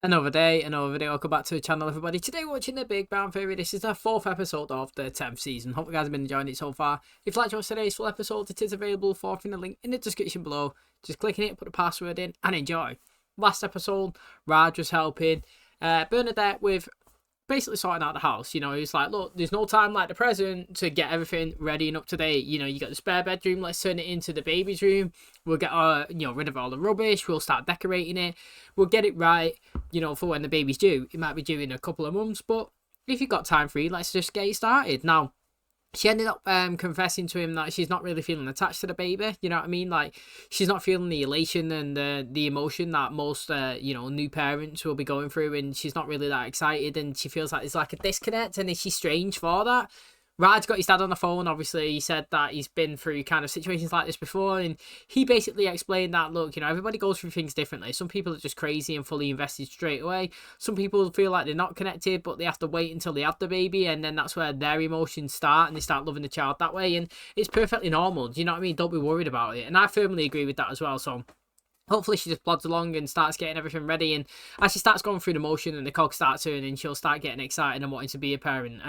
Another day, another video. Welcome back to the channel, everybody. Today we're watching The Big Bang Theory. This is the 4th episode of the 10th season. Hope you guys have been enjoying it so far. If you like to watch today's full episode, it is available for in the link in the description below. Just click on it, put the password in, and enjoy. Last episode, Raj was helping Bernadette with basically sorting out the house. You know, he's like, look, there's no time like the present to get everything ready and up to date. You know, you got the spare bedroom, let's turn it into the baby's room. We'll get rid of all the rubbish. We'll start decorating it. We'll get it right, for when the baby's due. It might be due in a couple of months, but if you've got time free, let's just get it started. Now, she ended up confessing to him that she's not really feeling attached to the baby. You know what I mean? Like, she's not feeling the elation and the emotion that most, new parents will be going through. And she's not really that excited. And she feels like there's like a disconnect. And is she strange for that? Raj got his dad on the phone. Obviously, he said that he's been through kind of situations like this before. And he basically explained that, look, everybody goes through things differently. Some people are just crazy and fully invested straight away. Some people feel like they're not connected, but they have to wait until they have the baby. And then that's where their emotions start and they start loving the child that way. And it's perfectly normal. Do you know what I mean? Don't be worried about it. And I firmly agree with that as well. So hopefully she just plods along and starts getting everything ready, and as she starts going through the motion and the cog starts turning, she'll start getting excited and wanting to be a parent.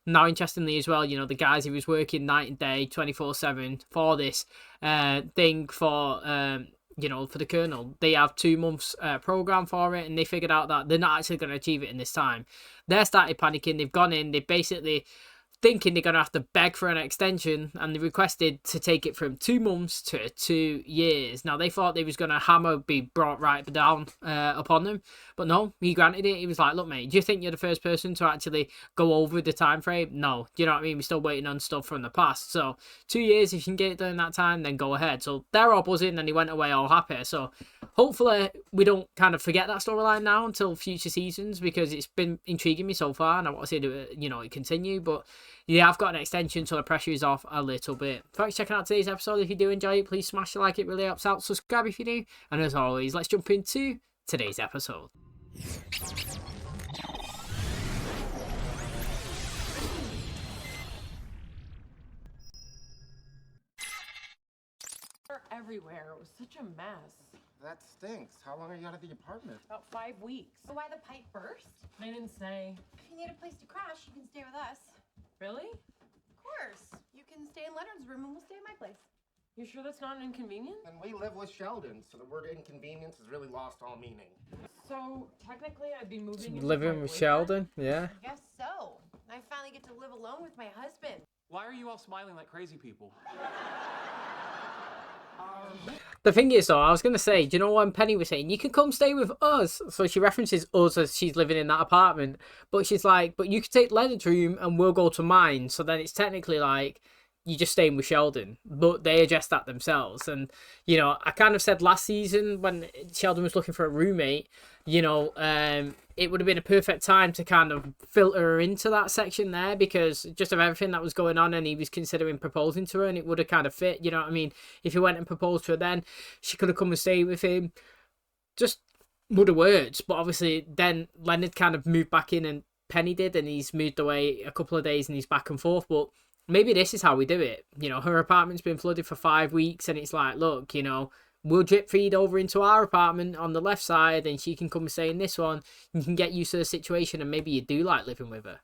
Now, interestingly as well, the guys who was working night and day 24/7 for this thing for for the Colonel, they have 2 months program for it, and they figured out that they're not actually going to achieve it in this time. They're started panicking. They've gone in, they've basically thinking they're going to have to beg for an extension, and they requested to take it from 2 months to 2 years. Now, they thought they was going to hammer be brought right down upon them, but no, he granted it. He was like, look, mate, do you think you're the first person to actually go over the time frame? No. Do you know what I mean? We're still waiting on stuff from the past. So 2 years, if you can get it done in that time, then go ahead. So they're all buzzing, and he went away all happy. So hopefully we don't kind of forget that storyline now until future seasons, because it's been intriguing me so far, and I want to see it continue. But yeah, I've got an extension, so the pressure is off a little bit. Thanks for checking out today's episode. If you do enjoy it, please smash the like. It really helps out. Subscribe if you do. And as always, let's jump into today's episode. They're everywhere. It was such a mess. That stinks. How long are you out of the apartment? About 5 weeks. So why the pipe burst? They didn't say. If you need a place to crash, you can stay with us. Really? Of course. You can stay in Leonard's room and we'll stay at my place. You sure that's not an inconvenience? And we live with Sheldon, so the word inconvenience has really lost all meaning. So, technically, I'd be moving in Living my with boyfriend? Sheldon, yeah. I guess so. I finally get to live alone with my husband. Why are you all smiling like crazy people? The thing is, though, I was going to say, do you know when Penny was saying, you can come stay with us? So she references us as she's living in that apartment. But she's like, but you can take Leonard's room and we'll go to mine. So then it's technically like, you're just staying with Sheldon. But they address that themselves. And, I kind of said last season when Sheldon was looking for a roommate, it would have been a perfect time to kind of filter her into that section there, because just of everything that was going on, and he was considering proposing to her, and it would have kind of fit, you know what I mean? If he went and proposed to her then, she could have come and stayed with him. Just would have worked. But obviously then Leonard kind of moved back in, and Penny did, and he's moved away a couple of days and he's back and forth. But maybe this is how we do it. Her apartment's been flooded for 5 weeks, and it's like, look, we'll drip feed over into our apartment on the left side, and she can come and stay in this one. You can get used to the situation, and maybe you do like living with her.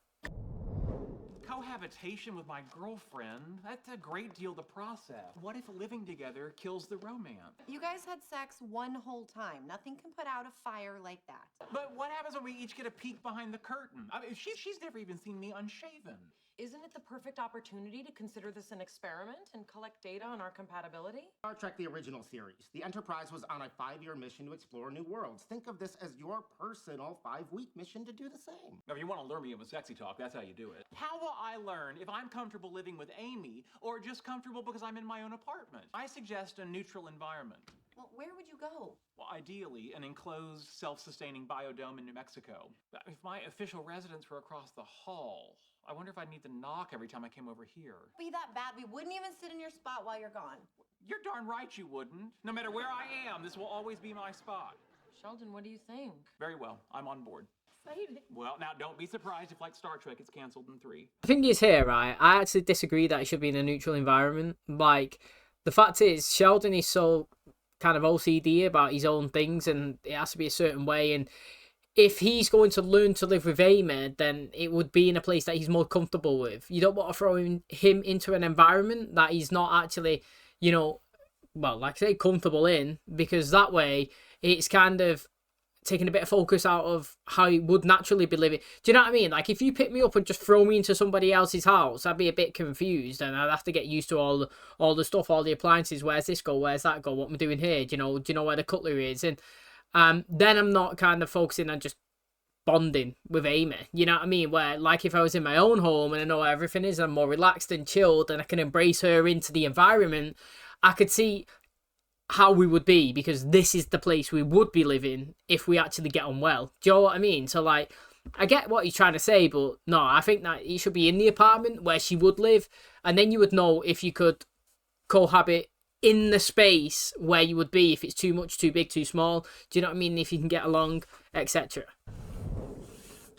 Cohabitation with my girlfriend? That's a great deal to process. What if living together kills the romance? You guys had sex one whole time. Nothing can put out a fire like that. But what happens when we each get a peek behind the curtain? I mean, she's never even seen me unshaven. Isn't it the perfect opportunity to consider this an experiment and collect data on our compatibility? Star Trek, the original series. The Enterprise was on a 5-year mission to explore new worlds. Think of this as your personal 5-week mission to do the same. Now, if you want to lure me with sexy talk, that's how you do it. How will I learn if I'm comfortable living with Amy, or just comfortable because I'm in my own apartment? I suggest a neutral environment. Well, where would you go? Well, ideally, an enclosed, self-sustaining biodome in New Mexico. If my official residence were across the hall, I wonder if I'd need to knock every time I came over here. Be that bad, we wouldn't even sit in your spot while you're gone. You're darn right you wouldn't. No matter where I am, this will always be my spot. Sheldon, what do you think? Very well, I'm on board. Exciting. Well, now don't be surprised if, like Star Trek, it's cancelled in 3. The thing is here, right, I actually disagree that it should be in a neutral environment. Like, the fact is, Sheldon is so kind of OCD about his own things, and it has to be a certain way, and if he's going to learn to live with Amy, then it would be in a place that he's more comfortable with. You don't want to throw him into an environment that he's not actually, you know, well, like I say, comfortable in, because that way it's kind of taking a bit of focus out of how he would naturally be living. Do you know what I mean? Like, if you pick me up and just throw me into somebody else's house, I'd be a bit confused, and I'd have to get used to all the stuff, all the appliances. Where's this go? Where's that go? What am I doing here? Do you know where the cutlery is? And then I'm not kind of focusing on just bonding with Amy. You know what I mean? Where, like, if I was in my own home and I know where everything is, I'm more relaxed and chilled, and I can embrace her into the environment, I could see how we would be, because this is the place we would be living if we actually get on well. Do you know what I mean? So, like, I get what he's trying to say, but no, I think that he should be in the apartment where she would live, and then you would know if you could cohabit in the space where you would be, if it's too much, too big, too small. Do you know what I mean? If you can get along, etc.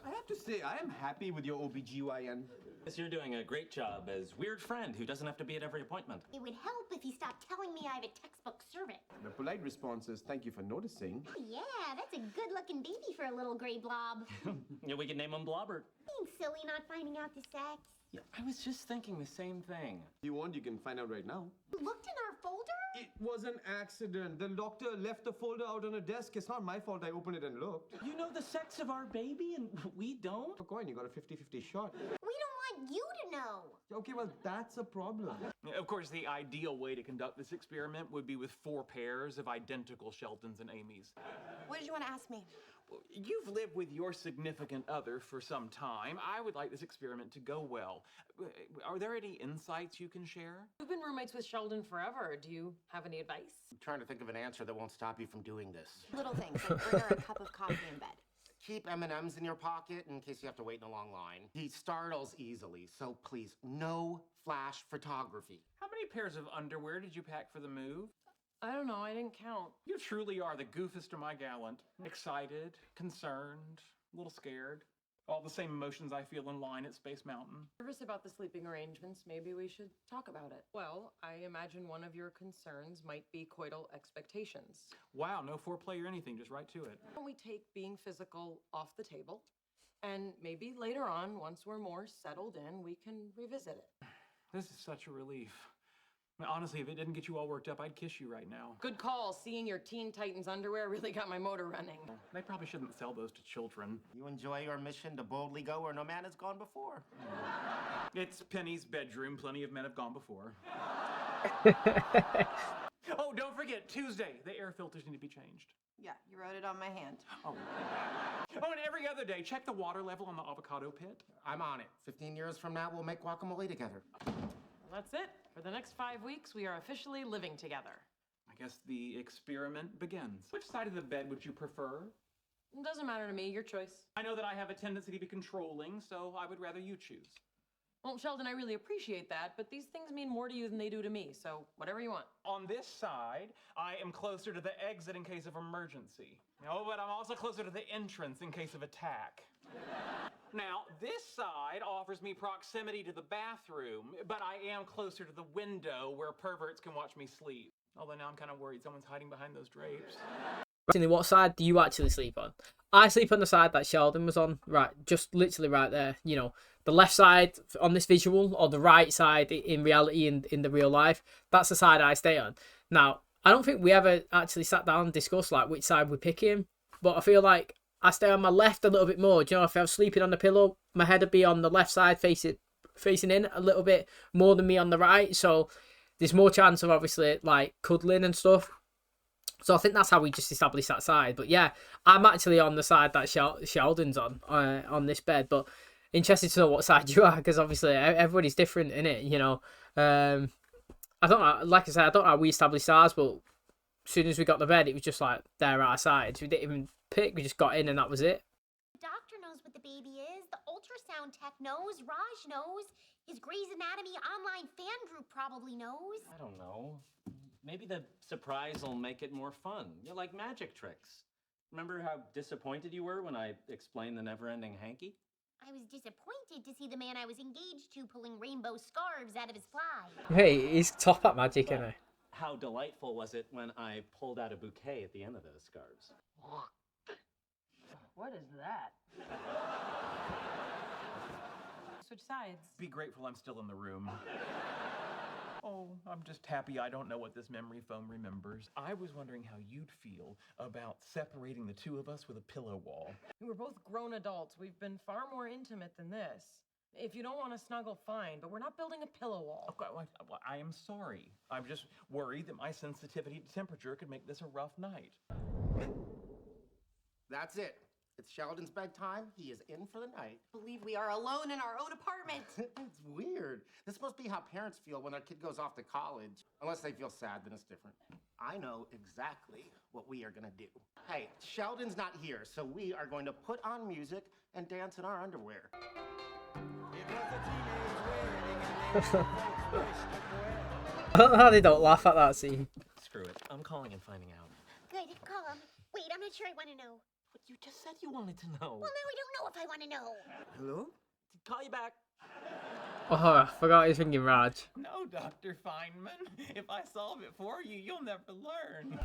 I have to say, I am happy with your OBGYN. Yes, you're doing a great job as weird friend who doesn't have to be at every appointment. It would help if you stopped telling me I have a textbook cervix. The polite response is, thank you for noticing. Oh, yeah, that's a good-looking baby for a little gray blob. Yeah, we could name him Blobbert. Being silly not finding out the sex. Yeah, I was just thinking the same thing. If you want, you can find out right now. You looked in our folder? It was an accident. The doctor left the folder out on a desk. It's not my fault I opened it and looked. You know the sex of our baby and we don't? For coin, you got a 50-50 shot. We don't want you to know. Okay, well, that's a problem. Of course, the ideal way to conduct this experiment would be with 4 pairs of identical Sheldons and Amys. What did you want to ask me? You've lived with your significant other for some time. I would like this experiment to go well. Are there any insights you can share? You've been roommates with Sheldon forever. Do you have any advice? I'm trying to think of an answer that won't stop you from doing this. Little things, like bring her a cup of coffee in bed. Keep M&Ms in your pocket in case you have to wait in a long line. He startles easily, so please, no flash photography. How many pairs of underwear did you pack for the move? I don't know. I didn't count. You truly are the goofest of my gallant. Excited, concerned, a little scared. All the same emotions I feel in line at Space Mountain. Nervous about the sleeping arrangements. Maybe we should talk about it. Well, I imagine one of your concerns might be coital expectations. Wow, no foreplay or anything, just right to it. Why don't we take being physical off the table? And maybe later on, once we're more settled in, we can revisit it. This is such a relief. I mean, honestly, if it didn't get you all worked up, I'd kiss you right now. Good call. Seeing your Teen Titans underwear really got my motor running. They probably shouldn't sell those to children. You enjoy your mission to boldly go where no man has gone before. It's Penny's bedroom. Plenty of men have gone before. Oh, don't forget, Tuesday, the air filters need to be changed. Yeah, you wrote it on my hand. Oh, and every other day, check the water level on the avocado pit. I'm on it. 15 years from now, we'll make guacamole together. That's it. For the next 5 weeks, we are officially living together. I guess the experiment begins. Which side of the bed would you prefer? It doesn't matter to me. Your choice. I know that I have a tendency to be controlling, so I would rather you choose. Well, Sheldon, I really appreciate that, but these things mean more to you than they do to me, so whatever you want. On this side, I am closer to the exit in case of emergency. Oh, but I'm also closer to the entrance in case of attack. Now, this side offers me proximity to the bathroom, but I am closer to the window where perverts can watch me sleep. Although now I'm kind of worried someone's hiding behind those drapes. What side do you actually sleep on? I sleep on the side that Sheldon was on, right, just literally right there. You know, the left side on this visual, or the right side in reality, in the real life. That's the side I stay on. Now, I don't think we ever actually sat down and discussed like which side we're picking, but I feel like I stay on my left a little bit more. Do you know, if I was sleeping on the pillow, my head would be on the left side, facing in a little bit more than me on the right. So there's more chance of obviously like cuddling and stuff. So I think that's how we just established that side. But yeah, I'm actually on the side that Sheldon's on this bed. But interested to know what side you are, because obviously everybody's different in it. You know, I don't know. Like I said, I don't know how we established ours, but as soon as we got the bed, it was just like they're our sides. We didn't even pick. We just got in, and that was it. The doctor knows what the baby is. The ultrasound tech knows. Raj knows. His Grey's Anatomy online fan group probably knows. I don't know. Maybe the surprise will make it more fun. You like magic tricks. Remember how disappointed you were when I explained the never-ending hanky? I was disappointed to see the man I was engaged to pulling rainbow scarves out of his fly. Hey, he's top at magic, isn't he? How delightful was it when I pulled out a bouquet at the end of those scarves? What is that? Switch sides. Be grateful I'm still in the room. Oh, I'm just happy I don't know what this memory foam remembers. I was wondering how you'd feel about separating the two of us with a pillow wall. We're both grown adults. We've been far more intimate than this. If you don't want to snuggle, fine, but we're not building a pillow wall. Okay, well, I am sorry. I'm just worried that my sensitivity to temperature could make this a rough night. That's it. It's Sheldon's bedtime. He is in for the night. Believe we are alone in our own apartment. It's weird. This must be how parents feel when their kid goes off to college. Unless they feel sad, then it's different. I know exactly what we are gonna do. Hey, Sheldon's not here, so we are going to put on music and dance in our underwear. I don't know how they don't laugh at that scene. Screw it. I'm calling and finding out. Good, call him. Wait, I'm not sure I want to know. But you just said you wanted to know. Well, now I don't know if I want to know. Hello? Call you back. Oh, I forgot he's thinking Raj. No, Dr. Feynman. If I solve it for you, you'll never learn.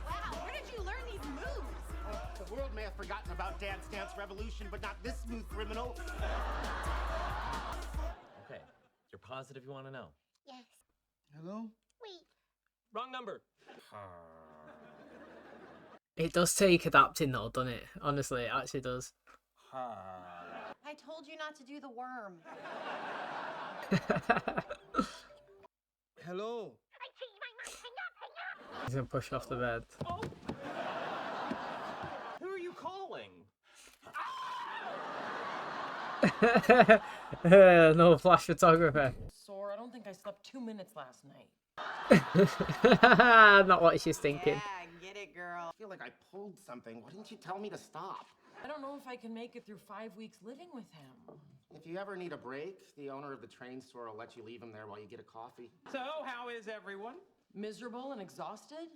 Wow, where did you learn these moves? The world may have forgotten about Dance Dance Revolution, but not this smooth criminal. Okay. You're positive you want to know? Yes. Hello? Wait. Wrong number. It does take adapting though, doesn't it? Honestly, it actually does. I told you not to do the worm. Hello? I changed my mind. Hang up. He's gonna push off the bed. Oh. Who are you calling? No flash photographer. Sore, I don't think I slept 2 minutes last night. Not what she's thinking. Yeah, get it, girl. I feel like I pulled something. Why didn't you tell me to stop? I don't know if I can make it through 5 weeks living with him. If you ever need a break, the owner of the train store will let you leave him there while you get a coffee. So, how is everyone? Miserable and exhausted?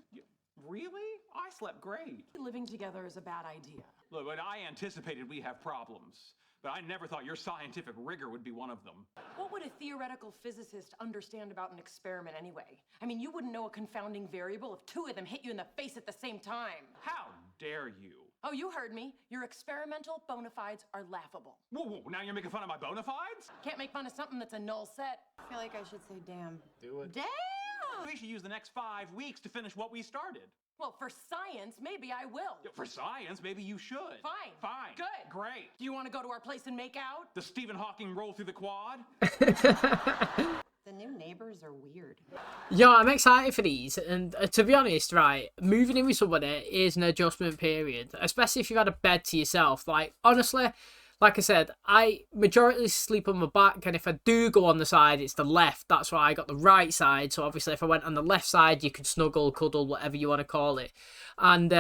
Really? I slept great. Living together is a bad idea. Look, but I anticipated we'd have problems. But I never thought your scientific rigor would be one of them. What would a theoretical physicist understand about an experiment anyway? I mean, you wouldn't know a confounding variable if 2 of them hit you in the face at the same time. How dare you? Oh, you heard me. Your experimental bona fides are laughable. Whoa, now you're making fun of my bona fides? Can't make fun of something that's a null set. I feel like I should say damn. Do it. Damn! We should use the next 5 weeks to finish what we started. Well, for science, maybe I will. For science, maybe you should. Fine. Fine. Good. Great. Do you want to go to our place and make out? The Stephen Hawking roll through the quad? The new neighbors are weird. Yo, I'm excited for these, and to be honest, right, moving in with somebody is an adjustment period, especially if you've had a bed to yourself. Like, honestly, like I said, I majority sleep on my back, and if I do go on the side, it's the left. That's why I got the right side. So obviously, if I went on the left side, you could snuggle, cuddle, whatever you want to call it. And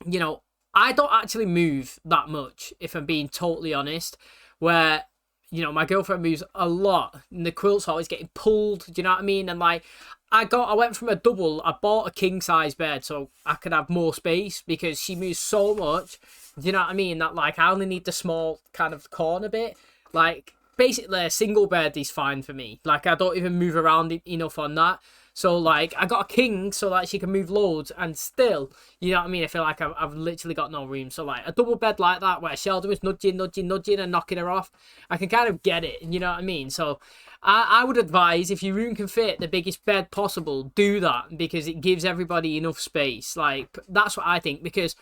you know, I don't actually move that much, if I'm being totally honest. Where, you know, my girlfriend moves a lot, and the quilt's always getting pulled. Do you know what I mean? And like, I went from a double. I bought a king size bed so I could have more space because she moves so much. Do you know what I mean? That like, I only need the small kind of corner bit. Like, basically a single bed is fine for me. Like, I don't even move around enough on that. So like, I got a king so that she can move loads, and still, you know what I mean, I feel like I've literally got no room. So like, a double bed like that where Sheldon was nudging and knocking her off, I can kind of get it, you know what I mean? So I would advise, if your room can fit the biggest bed possible, do that, because it gives everybody enough space. Like, that's what I think, because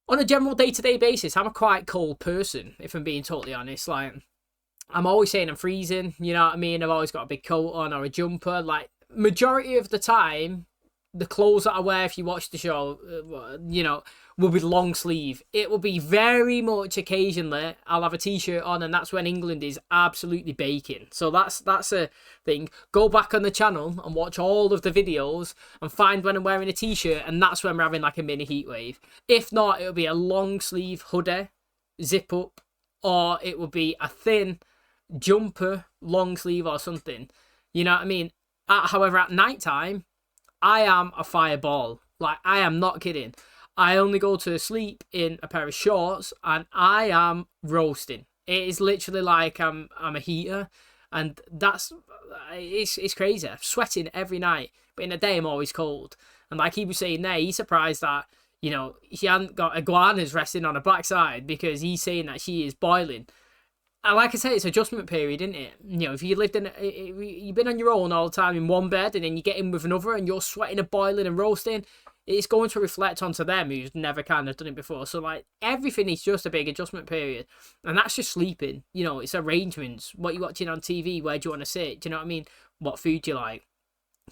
on a general day-to-day basis, I'm a quite cold person, if I'm being totally honest. Like, I'm always saying I'm freezing, you know what I mean? I've always got a big coat on or a jumper. Like, majority of the time, the clothes that I wear, if you watch the show, you know, will be long sleeve. It will be very much occasionally I'll have a t-shirt on, and that's when England is absolutely baking. So that's a thing. Go back on the channel and watch all of the videos and find when I'm wearing a t-shirt, and that's when we're having like a mini heat wave. If not, it'll be a long sleeve hoodie, zip up, or it will be a thin jumper, long sleeve or something. You know what I mean? However, at night time, I am a fireball. Like, I am not kidding. I only go to sleep in a pair of shorts, and I am roasting. It is literally like I'm a heater, and it's crazy. I'm sweating every night, but in the day I'm always cold. And like he was saying there, he's surprised that, you know, she hadn't got iguanas resting on her backside, because he's saying that she is boiling. And like I said, it's adjustment period, isn't it? You know, if you lived in, you've been on your own all the time in one bed, and then you get in with another and you're sweating and boiling and roasting, it's going to reflect onto them who's never kind of done it before. So like everything is just a big adjustment period, and that's just sleeping. You know, it's arrangements. What you're watching on TV, where do you want to sit? Do you know what I mean? What food do you like?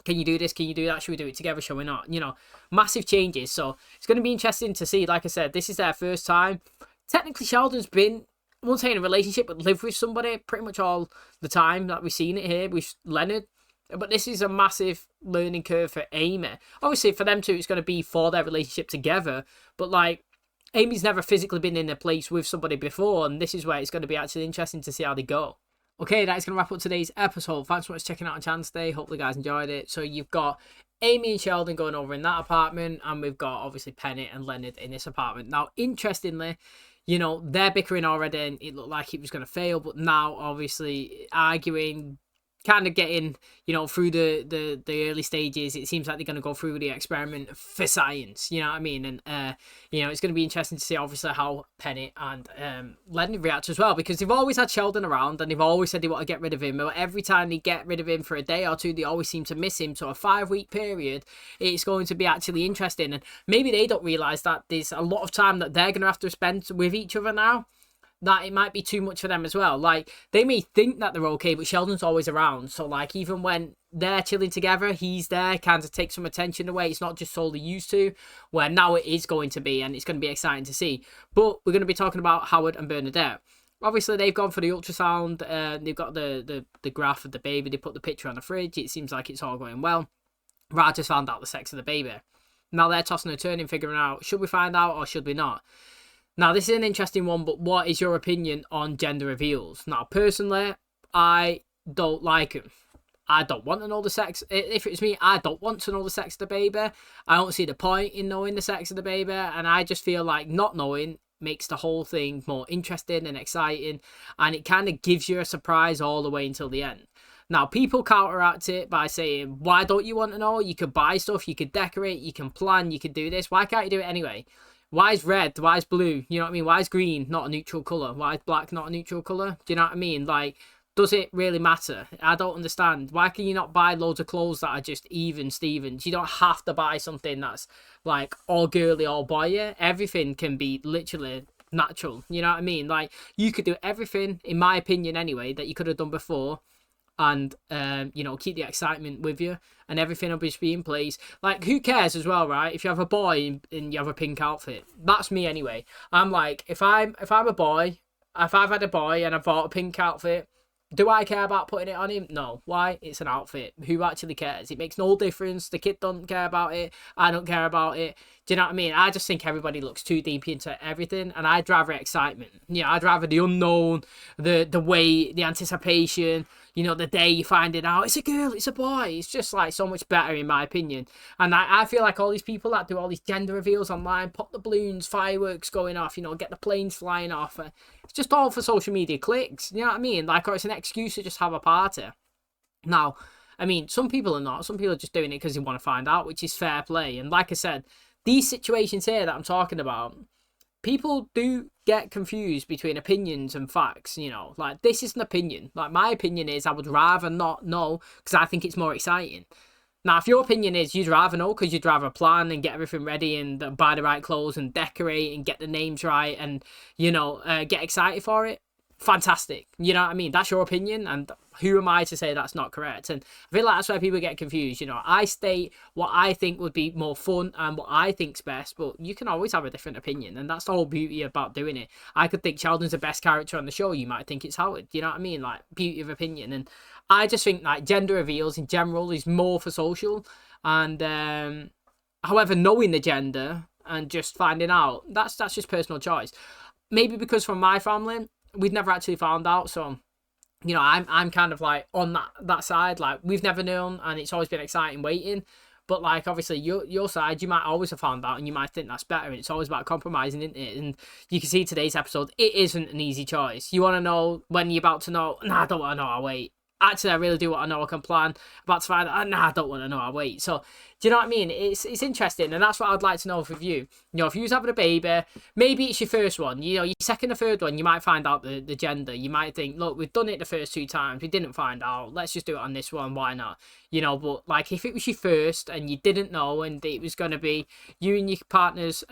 Can you do this? Can you do that? Should we do it together? Shall we not? You know, massive changes. So it's going to be interesting to see. Like I said, this is their first time. Technically, Sheldon's been, I won't say in a relationship, but lived with somebody pretty much all the time that we've seen it here with Leonard. But this is a massive learning curve for Amy. Obviously, for them two, it's going to be for their relationship together. But like, Amy's never physically been in a place with somebody before, and this is where it's going to be actually interesting to see how they go. Okay, that's going to wrap up today's episode. Thanks so much for checking out our channel today. Hopefully you guys enjoyed it. So you've got Amy and Sheldon going over in that apartment, and we've got obviously Penny and Leonard in this apartment. Now, interestingly, you know, they're bickering already, and it looked like it was going to fail, but now obviously arguing, kind of getting, you know, through the early stages. It seems like they're going to go through the experiment for science, you know what I mean? And you know, it's going to be interesting to see obviously how Penny and Leonard react as well, because they've always had Sheldon around, and they've always said they want to get rid of him, but every time they get rid of him for a day or two, they always seem to miss him. So a 5-week period, it's going to be actually interesting, and maybe they don't realise that there's a lot of time that they're going to have to spend with each other now, that it might be too much for them as well. Like, they may think that they're okay, but Sheldon's always around. So, like, even when they're chilling together, he's there, kind of takes some attention away. It's not just solely used to, where now it is going to be, and it's going to be exciting to see. But we're going to be talking about Howard and Bernadette. Obviously, they've gone for the ultrasound. They've got the graph of the baby. They put the picture on the fridge. It seems like it's all going well. Raj has found out the sex of the baby. Now they're tossing and turning, figuring out, should we find out or should we not? Now, this is an interesting one, but what is your opinion on gender reveals? Now, personally, I don't like them. I don't want to know the sex. If it's me, I don't want to know the sex of the baby. I don't see the point in knowing the sex of the baby, and I just feel like not knowing makes the whole thing more interesting and exciting, and it kind of gives you a surprise all the way until the end. Now, people counteract it by saying, why don't you want to know? You could buy stuff, you could decorate, you can plan, you could do this. Why can't you do it anyway? Why is red? Why is blue? You know what I mean? Why is green not a neutral colour? Why is black not a neutral colour? Do you know what I mean? Like, does it really matter? I don't understand. Why can you not buy loads of clothes that are just even Stevens? You don't have to buy something that's like all girly, all boy. Everything can be literally natural. You know what I mean? Like, you could do everything, in my opinion anyway, that you could have done before, and you know, keep the excitement with you, and everything will just be in place. Like, who cares as well, right? If you have a boy and you have a pink outfit, that's me anyway. I'm like, if I'm a boy, if I've had a boy and I've bought a pink outfit, do I care about putting it on him? No. Why? It's an outfit. Who actually cares? It makes no difference. The kid doesn't care about it. I don't care about it. Do you know what I mean? I just think everybody looks too deep into everything, and I'd rather excitement. Yeah, I'd rather the unknown, the wait, the anticipation. You know, the day you find it out, it's a girl, it's a boy. It's just like so much better in my opinion. And I feel like all these people that do all these gender reveals online, pop the balloons, fireworks going off, you know, get the planes flying off. It's just all for social media clicks. You know what I mean? Like, or it's an excuse to just have a party. Now, I mean, some people are not. Some people are just doing it because they want to find out, which is fair play. And like I said, these situations here that I'm talking about, people do get confused between opinions and facts, you know. Like, this is an opinion. Like, my opinion is I would rather not know because I think it's more exciting. Now, if your opinion is you'd rather know because you'd rather plan and get everything ready and buy the right clothes and decorate and get the names right and, you know, get excited for it, fantastic. You know what I mean? That's your opinion, and who am I to say that's not correct? And I feel like that's where people get confused. You know, I state what I think would be more fun and what I think's best, but you can always have a different opinion, and that's the whole beauty about doing it. I could think Sheldon's the best character on the show. You might think it's Howard. You know what I mean? Like, beauty of opinion. And I just think like gender reveals in general is more for social, and however, knowing the gender and just finding out, that's just personal choice. Maybe because from my family, we've never actually found out, so you know, I'm kind of like on that side. Like, we've never known, and it's always been exciting waiting. But like, obviously your side, you might always have found out, and you might think that's better. And it's always about compromising, isn't it? And you can see today's episode, it isn't an easy choice. You want to know when you're about to know. Nah, I don't want to know. I'll wait. actually, I really do want to know. I can plan. About to find out, nah, I don't want to know. I'll wait. So, do you know what I mean? It's interesting, and that's what I'd like to know with you. You know, if you was having a baby, maybe it's your first one. You know, your second or third one, you might find out the gender. You might think, look, we've done it the first 2 times. We didn't find out. Let's just do it on this one. Why not? You know, but like if it was your first and you didn't know, and it was going to be you and your partner's,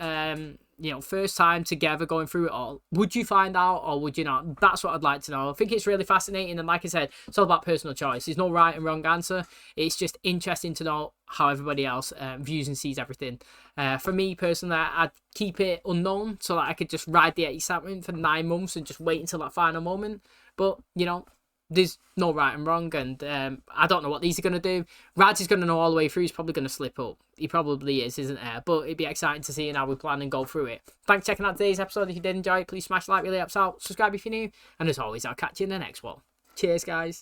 you know, first time together going through it all, would you find out or would you not? That's what I'd like to know. I think it's really fascinating, and like I said, it's all about personal choice. There's no right and wrong answer. It's just interesting to know how everybody else views and sees everything. For me personally, I'd keep it unknown so that I could just ride the excitement for 9 months and just wait until that final moment. But you know, there's no right and wrong, and I don't know what these are going to do. Raj is going to know all the way through. He's probably going to slip up. He probably is, isn't there? But it'd be exciting to see how we plan and go through it. Thanks for checking out today's episode. If you did enjoy it, please smash the like, really helps out. Subscribe if you're new. And as always, I'll catch you in the next one. Cheers, guys.